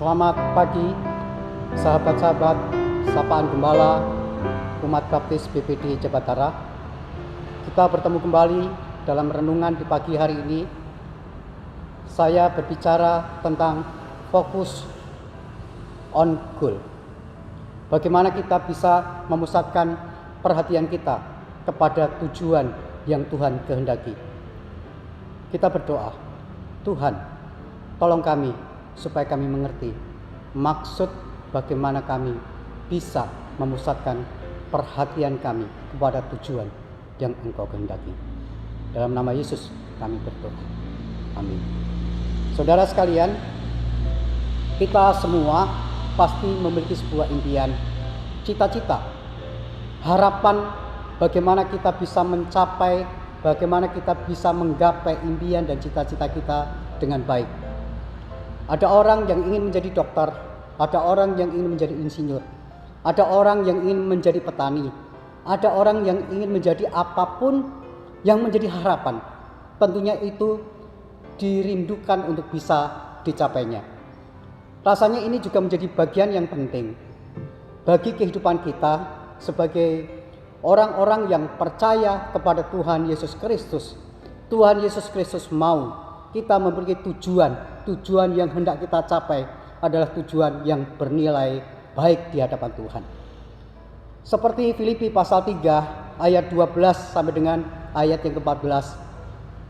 Selamat pagi, sahabat-sahabat Sapaan Gembala Umat Baptis BPD Jabatara. Kita bertemu kembali dalam renungan di pagi hari ini. Saya berbicara tentang fokus on goal. Bagaimana kita bisa memusatkan perhatian kita kepada tujuan yang Tuhan kehendaki. Kita berdoa, Tuhan, tolong kami supaya kami mengerti maksud bagaimana kami bisa memusatkan perhatian kami kepada tujuan yang Engkau kehendaki. Dalam nama Yesus kami berdoa. Amin. Saudara sekalian, kita semua pasti memiliki sebuah impian, cita-cita, harapan bagaimana kita bisa mencapai, bagaimana kita bisa menggapai impian dan cita-cita kita dengan baik. Ada orang yang ingin menjadi dokter, ada orang yang ingin menjadi insinyur, ada orang yang ingin menjadi petani, ada orang yang ingin menjadi apapun yang menjadi harapan. Tentunya itu dirindukan untuk bisa dicapainya. Rasanya ini juga menjadi bagian yang penting bagi kehidupan kita sebagai orang-orang yang percaya kepada Tuhan Yesus Kristus. Tuhan Yesus Kristus mau kita memiliki tujuan yang hendak kita capai adalah tujuan yang bernilai baik di hadapan Tuhan. Seperti Filipi pasal 3 ayat 12 sampai dengan ayat yang ke-14.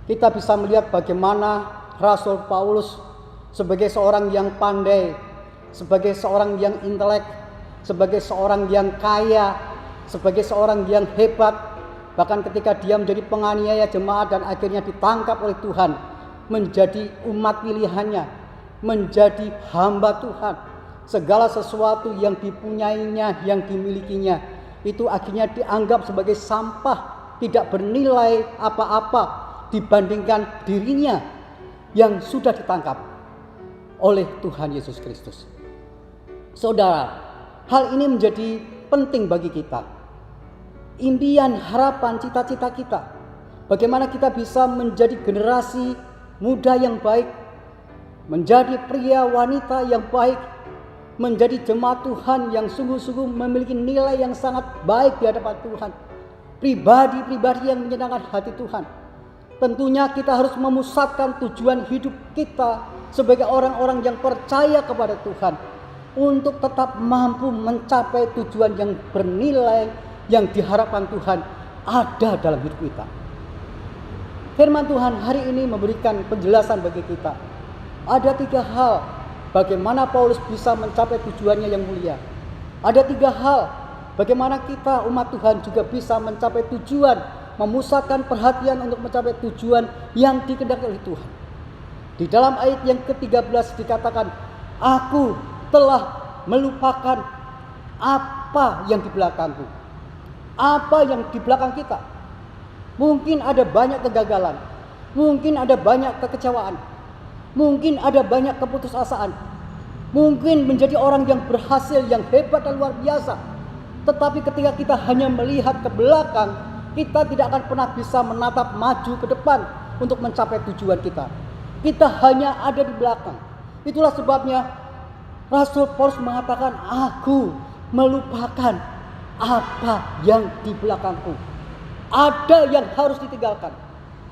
Kita bisa melihat bagaimana Rasul Paulus sebagai seorang yang pandai, sebagai seorang yang intelek, sebagai seorang yang kaya, sebagai seorang yang hebat, bahkan ketika dia menjadi penganiaya jemaat dan akhirnya ditangkap oleh Tuhan, menjadi umat pilihannya, menjadi hamba Tuhan. Segala sesuatu yang dipunyainya, yang dimilikinya, itu akhirnya dianggap sebagai sampah, tidak bernilai apa-apa dibandingkan dirinya yang sudah ditangkap oleh Tuhan Yesus Kristus. Saudara, hal ini menjadi penting bagi kita. Impian, harapan, cita-cita kita. Bagaimana kita bisa menjadi generasi muda yang baik, menjadi pria wanita yang baik, menjadi jemaat Tuhan yang sungguh-sungguh memiliki nilai yang sangat baik di hadapan Tuhan, pribadi-pribadi yang menyenangkan hati Tuhan. Tentunya kita harus memusatkan tujuan hidup kita sebagai orang-orang yang percaya kepada Tuhan untuk tetap mampu mencapai tujuan yang bernilai yang diharapkan Tuhan ada dalam hidup kita. Firman Tuhan hari ini memberikan penjelasan bagi kita. Ada 3 hal bagaimana Paulus bisa mencapai tujuannya yang mulia. Ada 3 hal bagaimana kita umat Tuhan juga bisa mencapai tujuan, memusatkan perhatian untuk mencapai tujuan yang dikehendaki oleh Tuhan. Di dalam ayat yang ke-13 dikatakan, aku telah melupakan apa yang di belakangku. Apa yang di belakang kita? Mungkin ada banyak kegagalan, mungkin ada banyak kekecewaan, mungkin ada banyak keputusasaan, mungkin menjadi orang yang berhasil, yang hebat dan luar biasa. Tetapi ketika kita hanya melihat ke belakang, kita tidak akan pernah bisa menatap maju ke depan untuk mencapai tujuan kita. Kita hanya ada di belakang. Itulah sebabnya Rasul Paulus mengatakan, aku melupakan apa yang di belakangku. Ada yang harus ditinggalkan.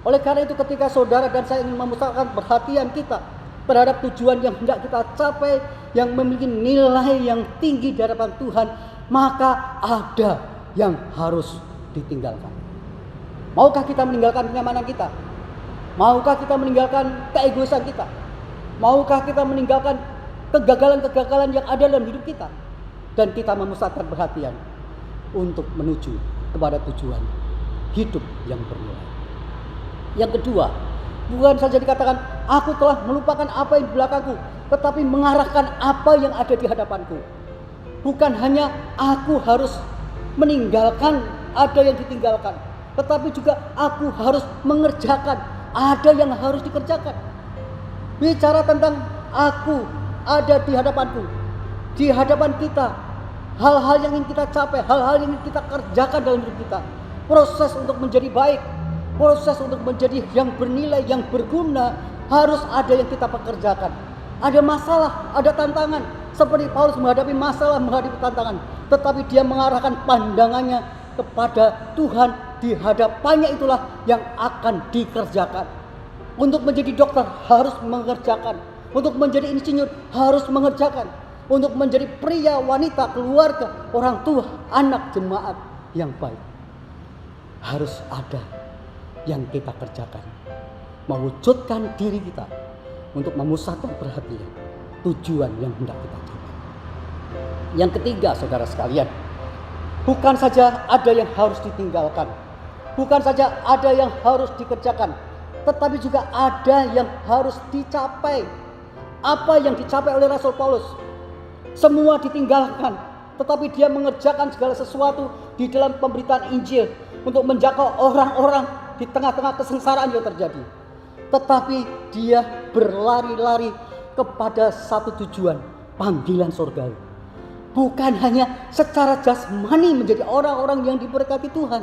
Oleh karena itu ketika saudara dan saya ingin memusatkan perhatian kita terhadap tujuan yang hendak kita capai, yang memiliki nilai yang tinggi di hadapan Tuhan, maka ada yang harus ditinggalkan. Maukah kita meninggalkan kenyamanan kita? Maukah kita meninggalkan keegoisan kita? Maukah kita meninggalkan kegagalan-kegagalan yang ada dalam hidup kita? Dan kita memusatkan perhatian untuk menuju kepada tujuan hidup yang bernilai. Yang kedua, bukan saja dikatakan aku telah melupakan apa yang di belakangku, tetapi mengarahkan apa yang ada di hadapanku. Bukan hanya aku harus meninggalkan ada yang ditinggalkan, tetapi juga aku harus mengerjakan ada yang harus dikerjakan. Bicara tentang aku ada di hadapanku, di hadapan kita, hal-hal yang ingin kita capai, hal-hal yang ingin kita kerjakan dalam hidup kita. Proses untuk menjadi baik, proses untuk menjadi yang bernilai, yang berguna, harus ada yang kita pekerjakan. ada masalah, ada tantangan. Seperti Paulus menghadapi masalah, menghadapi tantangan, tetapi dia mengarahkan pandangannya kepada Tuhan. Di hadapannya itulah yang akan dikerjakan. Untuk menjadi dokter harus mengerjakan, untuk menjadi insinyur harus mengerjakan, untuk menjadi pria, wanita, keluarga, orang tua, anak, jemaat yang baik, harus ada yang kita kerjakan. Mewujudkan diri kita untuk memusatkan perhatian tujuan yang hendak kita capai. Yang ketiga, saudara sekalian, bukan saja ada yang harus ditinggalkan, bukan saja ada yang harus dikerjakan, tetapi juga ada yang harus dicapai. Apa yang dicapai oleh Rasul Paulus? Semua ditinggalkan, tetapi dia mengerjakan segala sesuatu di dalam pemberitaan Injil untuk menjangkau orang-orang di tengah-tengah kesengsaraan yang terjadi. Tetapi dia berlari-lari kepada satu tujuan, panggilan surgawi. Bukan hanya secara jasmani menjadi orang-orang yang diberkati Tuhan,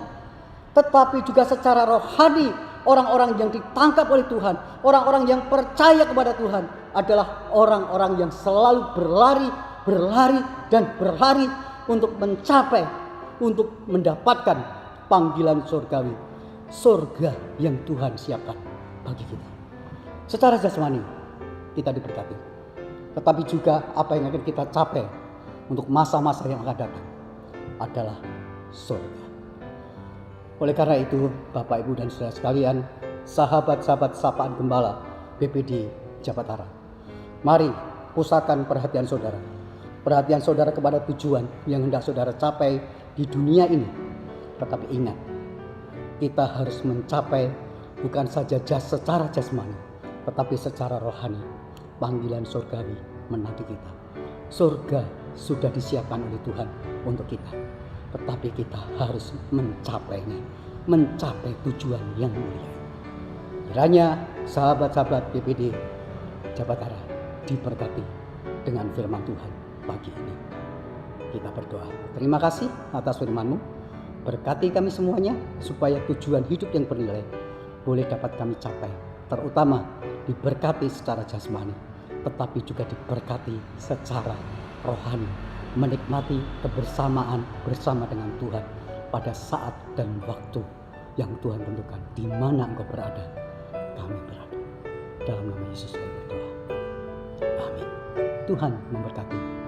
tetapi juga secara rohani, orang-orang yang ditangkap oleh Tuhan, orang-orang yang percaya kepada Tuhan adalah orang-orang yang selalu berlari dan berlari untuk mencapai, untuk mendapatkan panggilan surgawi, surga yang Tuhan siapkan bagi kita. Secara jasmani kita diberkati, tetapi juga apa yang akan kita capai untuk masa-masa yang akan datang adalah surga. Oleh karena itu, Bapak, Ibu, dan saudara sekalian, sahabat-sahabat sapaan gembala BPD Jabatara, mari pusatkan perhatian saudara kepada tujuan yang hendak saudara capai di dunia ini. Tetapi ingat, kita harus mencapai bukan saja secara jasmani, tetapi secara rohani. Panggilan surgawi menanti kita. Surga sudah disiapkan oleh Tuhan untuk kita, tetapi kita harus mencapainya, mencapai tujuan yang mulia. Kiranya sahabat-sahabat BPD Jabatara diberkati dengan firman Tuhan pagi ini. Kita berdoa. Terima kasih atas firman-Mu. Berkati kami semuanya supaya tujuan hidup yang bernilai boleh dapat kami capai. Terutama diberkati secara jasmani, tetapi juga diberkati secara rohani, menikmati kebersamaan bersama dengan Tuhan pada saat dan waktu yang Tuhan tentukan. Di mana Engkau berada, kami berada. Dalam nama Yesus kami berdoa. Amin. Tuhan memberkati.